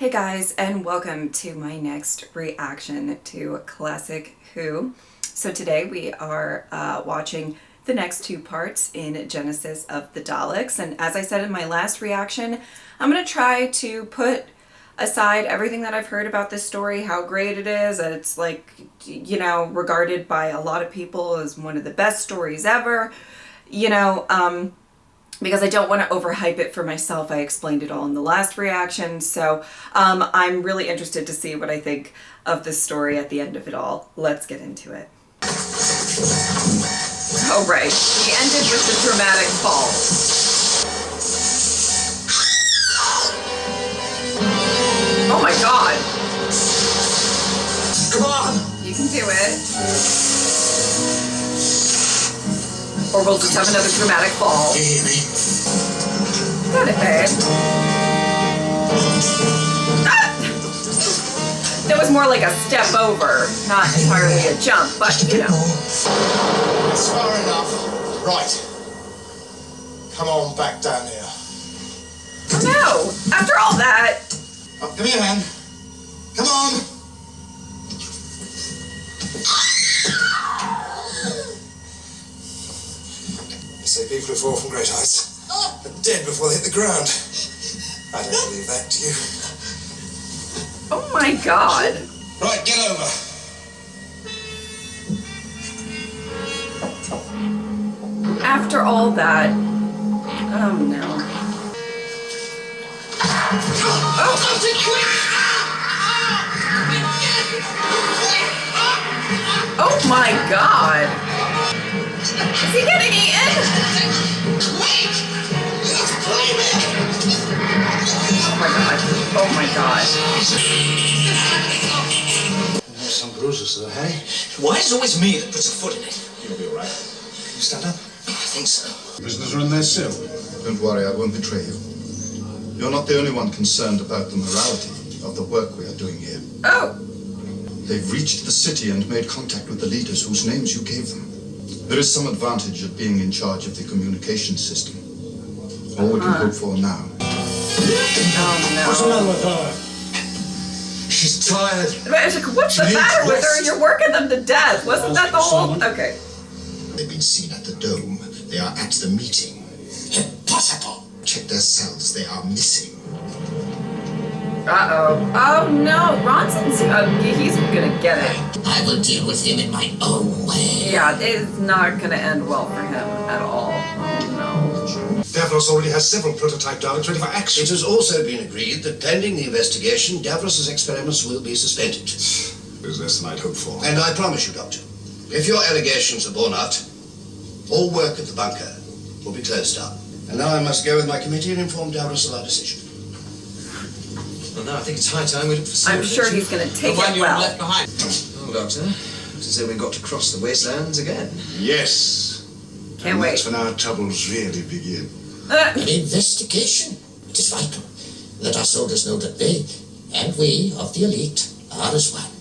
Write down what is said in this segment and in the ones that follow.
Hey guys, and welcome to my next reaction to Classic Who. So today we are watching the next two parts in Genesis of the Daleks, and as I said in my last reaction, I'm going to try to put aside everything that I've heard about this story, how great it is, that it's like, you know, regarded by a lot of people as one of the best stories ever, you know, because I don't want to overhype it for myself. I explained it all in the last reaction, so I'm really interested to see what I think of this story at the end of it all. Let's get into it. Oh right, we ended with the dramatic fall. Oh my god! Come on! You can do it. Or we'll just have another dramatic fall. Got it, babe. Ah! That was more like a step over, not entirely a jump, but you know. That's far enough. Right. Come on back down here. Oh no! After all that! Oh, give me your hand. Come on! They say people who fall from great heights are dead before they hit the ground. I don't believe that, do you? Oh my god. Right, get over. After all that. Oh no. Oh my god! Is he getting eaten? Oh my god. Oh my god. Some bruises there, hey? Why is it always me that puts a foot in it? You'll be alright. You stand up? I think so. Prisoners are in their cell. Don't worry, I won't betray you. You're not the only one concerned about the morality of the work we are doing here. Oh! They've reached the city and made contact with the leaders whose names you gave them. There is some advantage of being in charge of the communication system. All we can hope for now. Oh no. What's the matter with her? She's tired. What's the matter with her? You're working them to death. Wasn't that the whole... Okay. They've been seen at the dome. They are at the meeting. Impossible. Check their cells. They are missing. Uh-oh. Oh no, Ronson's... he's gonna get it. I will deal with him in my own way. Yeah, it's not gonna end well for him at all. Oh no. Davros already has several prototype Daleks ready for action. It has also been agreed that pending the investigation, Davros's experiments will be suspended. There's less than I'd hoped for. And I promise you, Doctor, if your allegations are borne out, all work at the bunker will be closed down. And now I must go with my committee and inform Davros of our decision. Well, no, I think it's high time we look for some. I'm sure he's gonna take the one it you well. left behind. Oh, Doctor, looks as though we've got to cross the wastelands again. Yes. Can't wait. That's when our troubles really begin. An investigation. It is vital that our soldiers know that they and we of the elite are as one,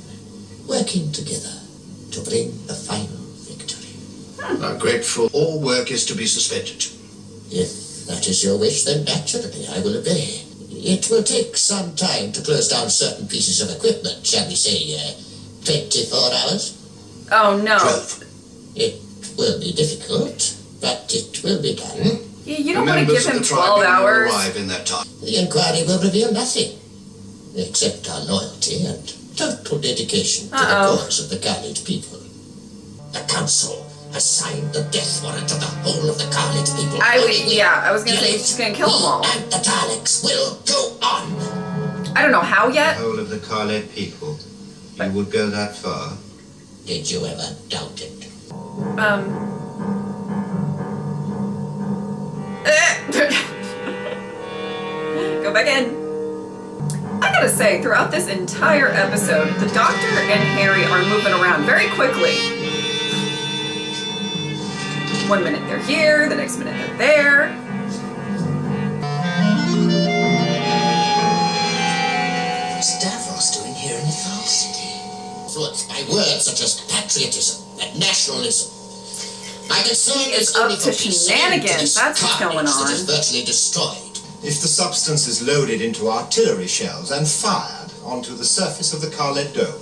working together to bring the final victory. I'm grateful. All work is to be suspended. If that is your wish, then naturally I will obey. It will take some time to close down certain pieces of equipment, shall we say, 24 hours? Oh no. 12. It will be difficult, but it will be done. You don't want to give him 12 hours. Arrive in that time. The inquiry will reveal nothing, except our loyalty and total dedication to the cause of the Khalid people. The council has signed the death warrant of the whole of the Khalid people. I was gonna say he's just gonna kill them all. And the Daleks will go on. I don't know how yet. The whole of the Khalid people. You would go that far? Did you ever doubt it? Go back in. I gotta say, throughout this entire episode, the Doctor and Harry are moving around very quickly. One minute they're here, the next minute they're there. What's Davros doing here in the Foul City? Influenced by words such as patriotism and nationalism. My concern is up only to for peace. shenanigans. That's what's going on. That is virtually destroyed. If the substance is loaded into artillery shells and fired onto the surface of the Khaled dome,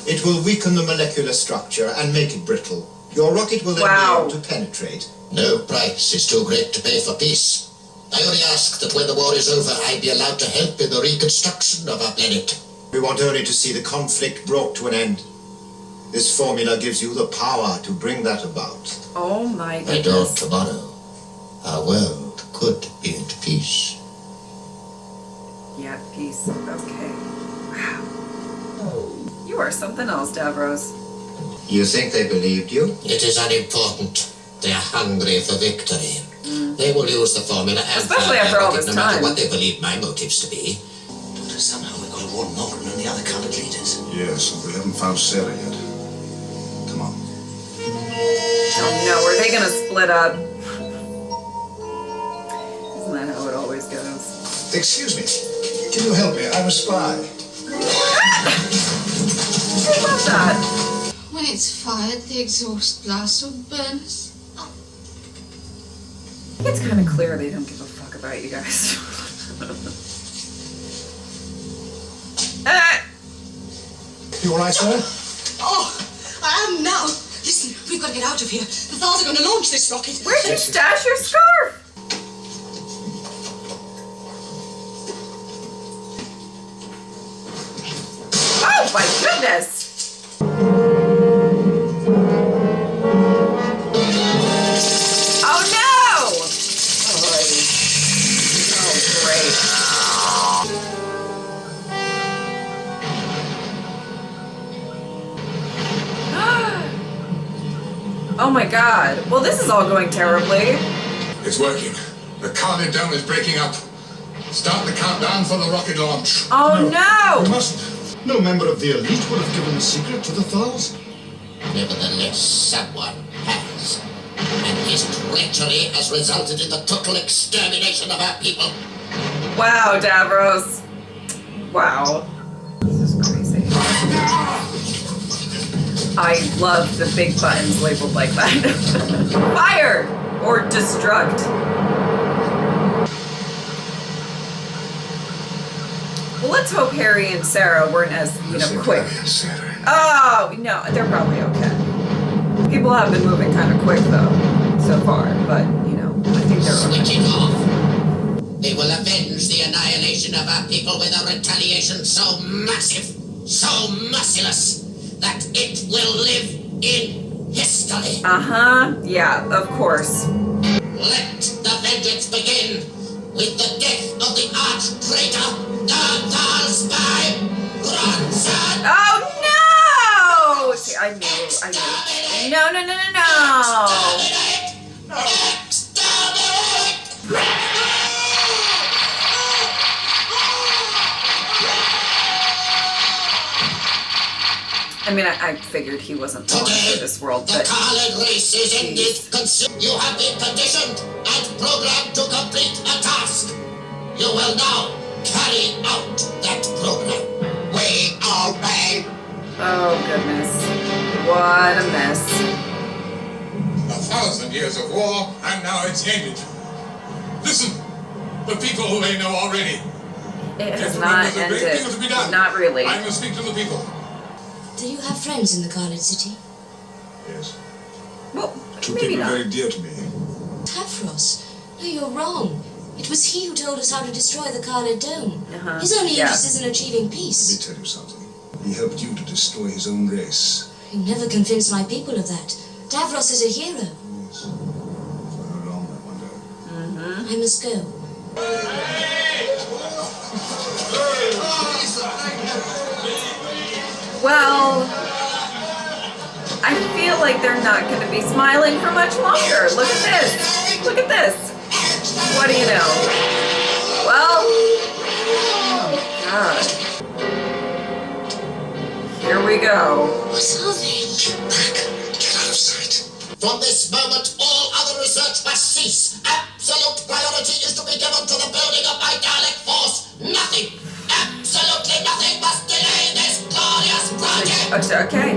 it will weaken the molecular structure and make it brittle. Your rocket will then be able to penetrate. No price is too great to pay for peace. I only ask that when the war is over, I be allowed to help in the reconstruction of our planet. We want only to see the conflict brought to an end. This formula gives you the power to bring that about. Oh my goodness. By dawn tomorrow, our world could be at peace. Yeah, peace. Okay. Wow. You are something else, Davros. You think they believed you? It is unimportant. They are hungry for victory. They will use the formula and especially after all this no matter time. what they believe my motives to be. But somehow we got to warn Morgan and the other coloured leaders. Yes, and we haven't found Sarah yet. Come on. Oh no, are they gonna split up? Isn't that how it always goes? Excuse me. Can you help me? I'm a spy. I love that. When it's fired, the exhaust blast will burn us. It's kind of clear they don't give a fuck about you guys. You all right, sir? Oh, I am now. Listen, we've got to get out of here. The Thals are going to launch this rocket. Where'd you stash your scarf? Oh my goodness! Oh no! Alrighty. Oh great. Oh my god. Well, this is all going terribly. It's working. The Khaled dome is breaking up. Start the countdown for the rocket launch. Oh no! We mustn't. No member of the elite would have given the secret to the Thals. Nevertheless, someone has. And his treachery has resulted in the total extermination of our people. Wow, Davros. Wow. This is crazy. I love the big buttons labeled like that. Fire! Or destruct. Well, let's hope Harry and Sarah weren't as, quick. Oh, no, they're probably okay. People have been moving kind of quick, though, so far, but, I think they're Switch okay. it off. They will avenge the annihilation of our people with a retaliation so massive, so merciless, that it will live in history. Uh-huh, yeah, of course. Let the vengeance begin with the death of the arch-traitor, Darthal spy, Bronson! Oh, no! See, I knew. No. I mean, I figured he wasn't born for this world, The but Khaled race is ended. You have been petitioned and programmed to complete a task. You will now carry out that program. We obey. oh goodness, what a mess. 1,000 years of war, and now it's ended. Listen, the people who may know already. It has Gentlemen, not there's a great ended. deal to be done. Not really. I must speak to the people. Do you have friends in the Khaled city? Yes. Well, Two maybe people not. very dear to me. Tavros. No, you're wrong. It was he who told us how to destroy the Khaled dome. Uh-huh. His only Yeah. interest is in achieving Let me peace. tell you something. He helped you to destroy his own race. You never convinced my people of that. Tavros is a hero. Yes. For how long, I wonder? I must go. Well, I feel like they're not going to be smiling for much longer. Look at this. Look at this. What do you know? Well, oh God. Here we go. What are they? Get back. Get out of sight. From this moment, all other research must cease. Absolute priority is to be given to the building of my Dalek force. Nothing, absolutely nothing must delay this glorious project. Okay.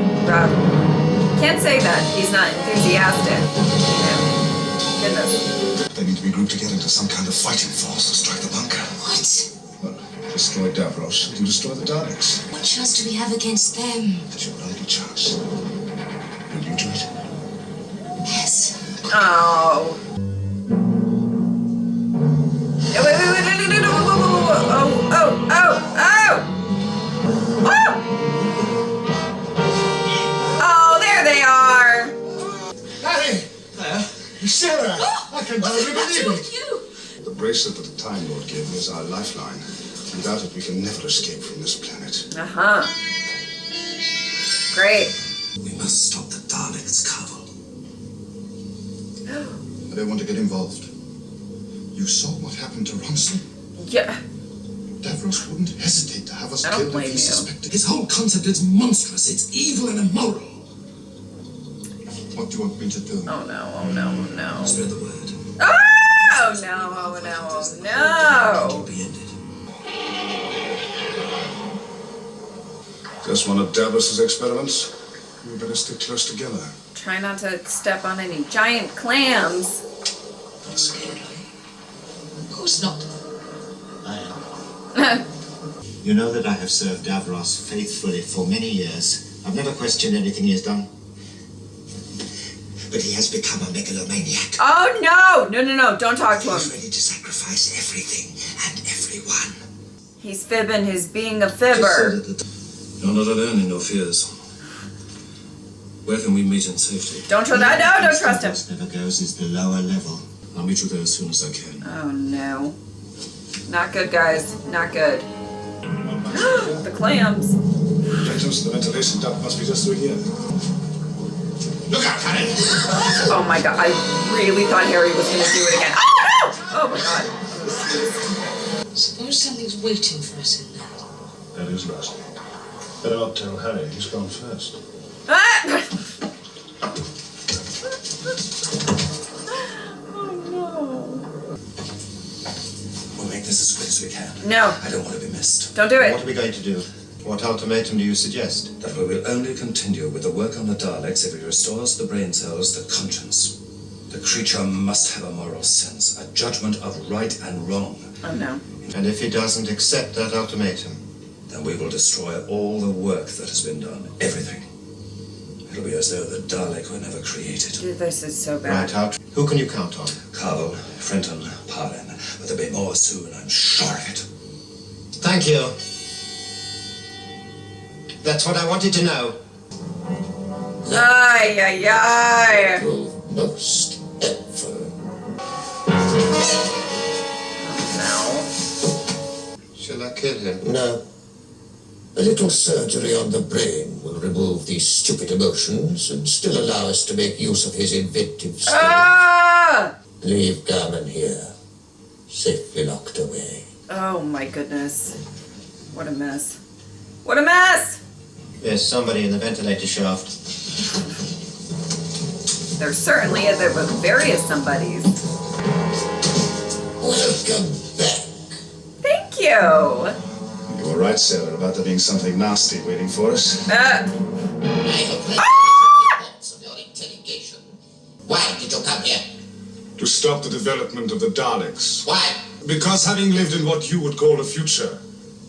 Can't say that. He's not enthusiastic. Yeah. Good goodness. They need to be grouped together into some kind of fighting force to strike the bunker. What? Well, destroy Davros, and you destroy the Daleks. What chance do we have against them? That's your only chance. Will you do it? Yes. Oh. Wait. Oh! Oh, there they are. Harry! Sarah! I can hardly believe it! You? The bracelet that the Time Lord gave me is our lifeline. Without it, we can never escape from this planet. Uh-huh. Great. We must stop the Daleks, Carvel. I don't want to get involved. You saw what happened to Ronson? Yeah. Davros wouldn't hesitate to have us I don't killed blame if he you. suspected. His whole concept is monstrous. It's evil and immoral. What do you want me to do? Oh no. Spread the word. Oh no. Be ended. Just one of Davros's experiments. We better stick close together. Try not to step on any giant clams. Of course not. You know that I have served Davros faithfully for many years. I've never questioned anything he has done. But he has become a megalomaniac. Oh no! No, don't talk to He's him. ready to sacrifice everything and everyone. He's fibbing his being a fibber. You're not alone in your fears. Where can we meet in safety? Don't trust him. No, don't trust him. Never goes is the lower level. I'll meet you there as soon as I can. Oh no. Not good, guys. Not good. The clams. Entrance to the ventilation duct must be just through here. Look out, Harry! Oh my god. I really thought Harry was gonna do it again. Oh no! Oh my god. Suppose something's waiting for us in there. That is right. Better not tell Harry. He's gone first. Ah! Oh no. We'll make this as quick as we can. No. I don't want to be missed. Don't do What it. are we going to do? What ultimatum do you suggest? That we will only continue with the work on the Daleks if it restores the brain cells the conscience. The creature must have a moral sense, a judgment of right and wrong. Oh no. And if he doesn't accept that ultimatum? Then we will destroy all the work that has been done. Everything. It'll be as though the Dalek were never created. Dude, this is so bad. Right out. Who can you count on? Carvel, Frenton, Parlin. But there'll be more soon, I'm sure of it. Thank you. That's what I wanted to know. Ay. Prove most helpful. No. Shall I kill him? No. A little surgery on the brain will remove these stupid emotions and still allow us to make use of his inventive skills. Ah! Leave Garmin here, safely locked away. Oh my goodness. What a mess. What a mess! There's somebody in the ventilator shaft. There were various somebodies. Welcome back. Thank you. You were right, Sarah, about there being something nasty waiting for us. I have read the reports of your interrogation. Why did you come here? To stop the development of the Daleks. Why? Because having lived in what you would call a future,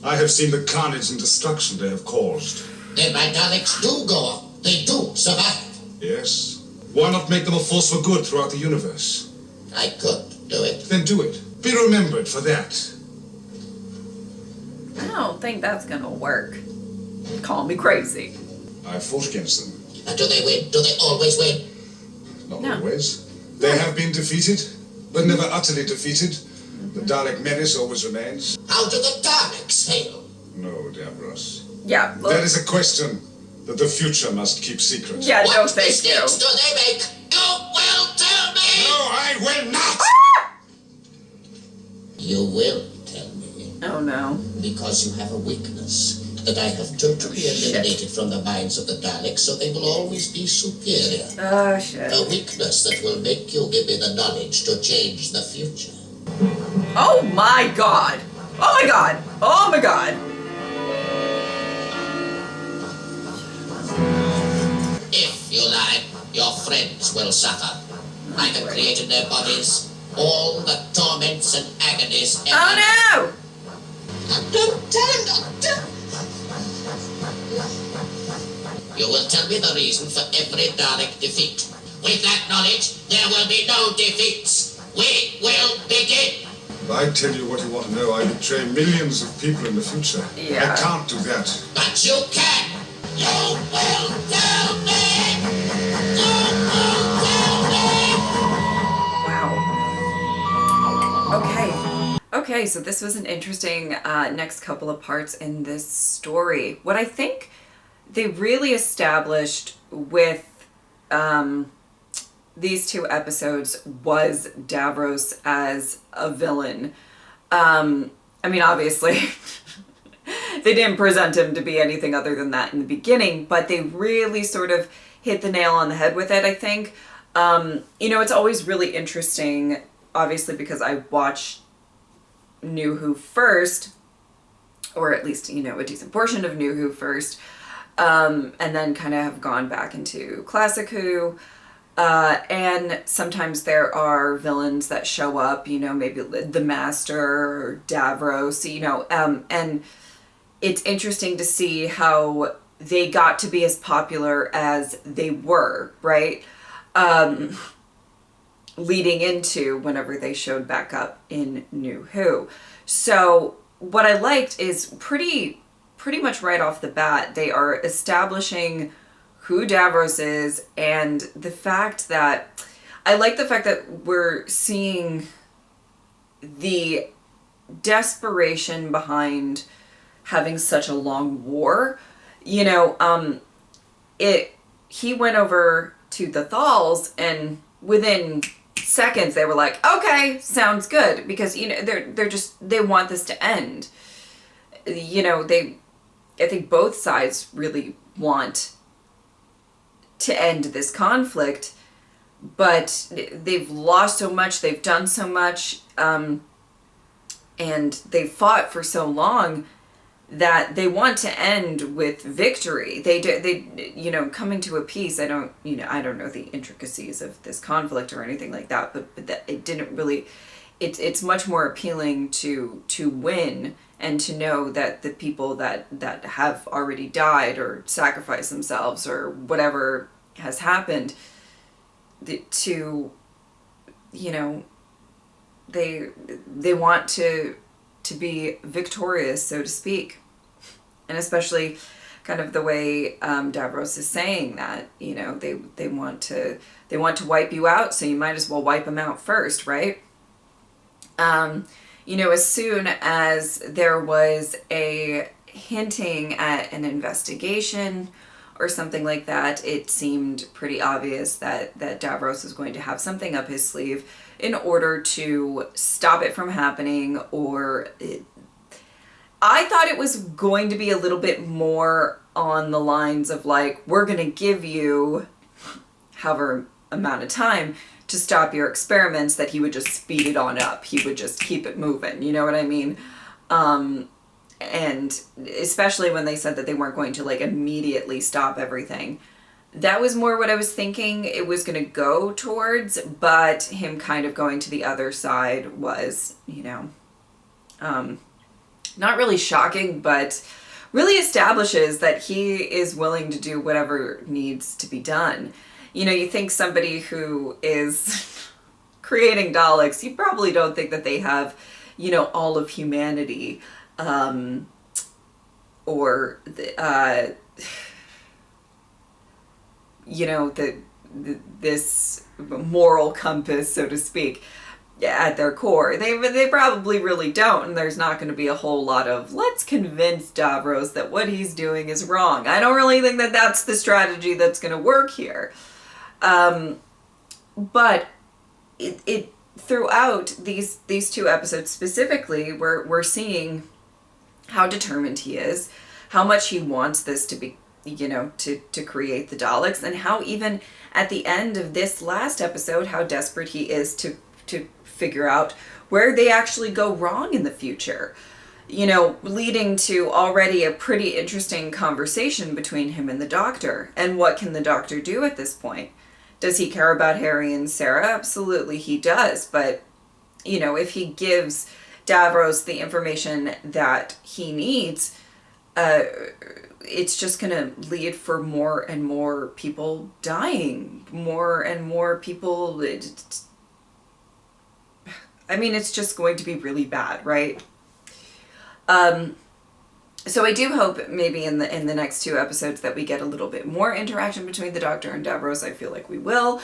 I have seen the carnage and destruction they have caused. Then my Daleks do go on. They do survive. Yes. Why not make them a force for good throughout the universe? I could do it. Then do it. Be remembered for that. I don't think that's gonna work. Call me crazy. I fought against them. And do they win? Do they always win? Not No. always. They have been defeated, but never utterly defeated. The Dalek menace always remains. How do the Daleks fail? No, Davros. Yeah. Look. That is a question that the future must keep secret. Yeah, no What thank you. mistakes do they make? You will tell me! No, I will not! You will tell me, Oh no. because you have a weakness that I have totally eliminated from the minds of the Daleks, so they will always be superior. Oh shit. A weakness that will make you give me the knowledge to change the future. Oh my god. Oh my god. Oh my god. If you lie, your friends will suffer. I have created their bodies, all the torments and agonies ever. Oh no! Don't tell him, Doctor! You will tell me the reason for every Dalek defeat. With that knowledge, there will be no defeats. We will begin. I tell you what you want to know. I betray millions of people in the future. Yeah. I can't do that. But you can. You will tell me. You will tell me. Wow. Okay, so this was an interesting next couple of parts in this story. What I think they really established with these two episodes was Davros as a villain. I mean, obviously, they didn't present him to be anything other than that in the beginning, but they really sort of hit the nail on the head with it, I think. You know, it's always really interesting, obviously, because I watched New Who first, or at least, you know, a decent portion of New Who first, and then kind of have gone back into Classic Who. And sometimes there are villains that show up, you know, maybe the Master or Davros, you know, and it's interesting to see how they got to be as popular as they were, right? Leading into whenever they showed back up in New Who. So what I liked is pretty much right off the bat, they are establishing who Davros is, and the fact that I like the fact that we're seeing the desperation behind having such a long war. You know, he went over to the Thals, and within seconds they were like, okay, sounds good, because, you know, they want this to end. You know, I think both sides really want to end this conflict, but they've lost so much, they've done so much, and they've fought for so long that they want to end with victory. They you know, coming to a peace. I don't know the intricacies of this conflict or anything like that, but that it didn't really. It's much more appealing to win and to know that the people that have already died or sacrificed themselves or whatever has happened, to, you know, they want to be victorious, so to speak. And especially kind of the way Davros is saying that, you know, they want to wipe you out, so you might as well wipe them out first, right? You know, as soon as there was a hinting at an investigation or something like that, it seemed pretty obvious that Davros was going to have something up his sleeve in order to stop it from happening. I thought it was going to be a little bit more on the lines of like, we're going to give you however amount of time to stop your experiments, that he would just speed it on up. He would just keep it moving. You know what I mean? And especially when they said that they weren't going to like immediately stop everything. That was more what I was thinking it was going to go towards, but him kind of going to the other side was, you know, not really shocking, but really establishes that he is willing to do whatever needs to be done. You know, you think somebody who is creating Daleks, you probably don't think that they have, you know, all of humanity, or you know, this moral compass, so to speak, at their core. They probably really don't, and there's not going to be a whole lot of, let's convince Davros that what he's doing is wrong. I don't really think that that's the strategy that's going to work here. But it throughout these two episodes specifically, we're seeing how determined he is, how much he wants this to be, you know, to create the Daleks, and how even at the end of this last episode, how desperate he is to figure out where they actually go wrong in the future. You know, leading to already a pretty interesting conversation between him and the Doctor. And what can the Doctor do at this point? Does he care about Harry and Sarah? Absolutely he does. But, you know, if he gives Davros the information that he needs, it's just going to lead for more and more people dying. More and more people... I mean, it's just going to be really bad, right? So I do hope maybe in the next 2 episodes that we get a little bit more interaction between the Doctor and Davros. I feel like we will.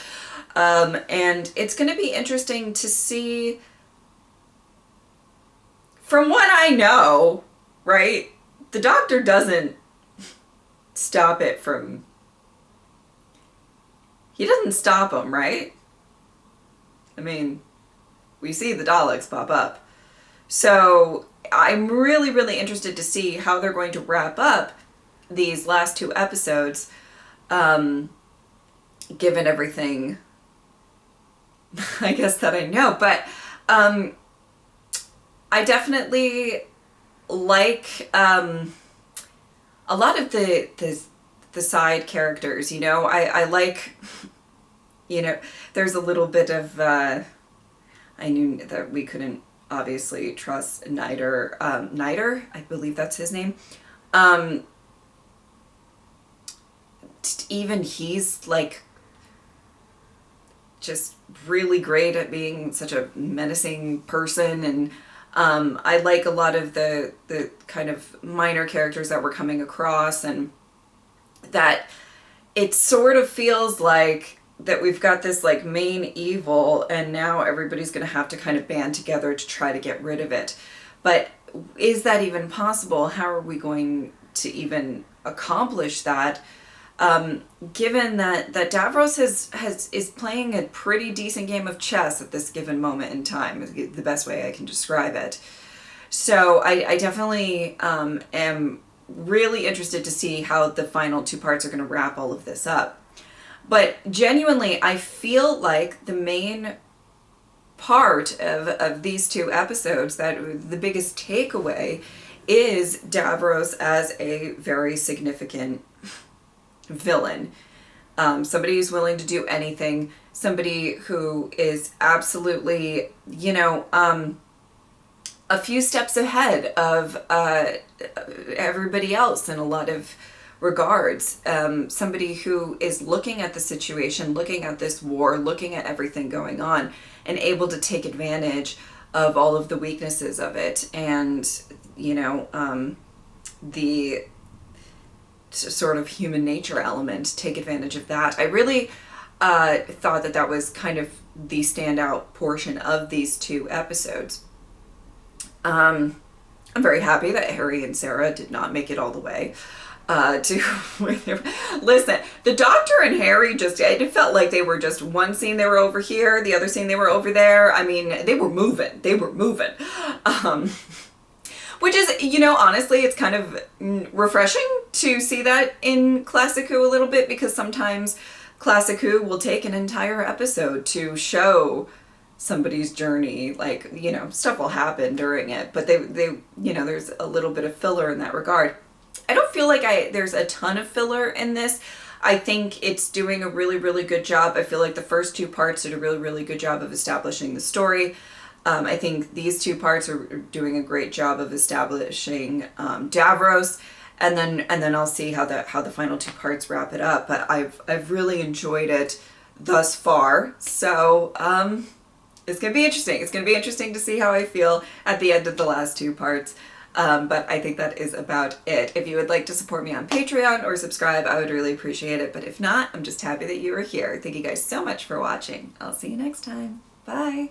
And it's going to be interesting to see, from what I know, right, the Doctor doesn't stop it from... He doesn't stop them, right? I mean, we see the Daleks pop up. So I'm really, really interested to see how they're going to wrap up these last 2 episodes, given everything, I guess, that I know. But I definitely like a lot of the side characters, you know. I like, you know, there's a little bit of, I knew that we couldn't obviously trust Niter, I believe that's his name. Even he's like just really great at being such a menacing person, and I like a lot of the kind of minor characters that we're coming across, and that it sort of feels like that we've got this like main evil, and now everybody's going to have to kind of band together to try to get rid of it. But is that even possible? How are we going to even accomplish that? Given that Davros is playing a pretty decent game of chess at this given moment in time, is the best way I can describe it. So I definitely am really interested to see how the final 2 parts are going to wrap all of this up. But genuinely, I feel like the main part of these 2 episodes, that the biggest takeaway is Davros as a very significant villain. Somebody who's willing to do anything, somebody who is absolutely, you know, a few steps ahead of everybody else in a lot of regards. Somebody who is looking at the situation, looking at this war, looking at everything going on, and able to take advantage of all of the weaknesses of it, and, you know, the sort of human nature element, take advantage of that. I really thought that was kind of the standout portion of these 2 episodes. I'm very happy that Harry and Sarah did not make it all the way listen, the Doctor and Harry it felt like they were just one scene they were over here, the other scene they were over there. I mean, they were moving. Which is, you know, honestly, it's kind of refreshing to see that in Classic Who a little bit, because sometimes Classic Who will take an entire episode to show somebody's journey. Like, you know, stuff will happen during it, but they you know, there's a little bit of filler in that regard. I don't feel like there's a ton of filler in this. I think it's doing a really, really good job. I feel like the first 2 parts did a really, really good job of establishing the story. I think these 2 parts are doing a great job of establishing Davros, and then I'll see how the final 2 parts wrap it up. But I've really enjoyed it thus far. So it's gonna be interesting. It's gonna be interesting to see how I feel at the end of the last 2 parts. But I think that is about it. If you would like to support me on Patreon or subscribe, I would really appreciate it. But if not, I'm just happy that you are here. Thank you guys so much for watching. I'll see you next time. Bye.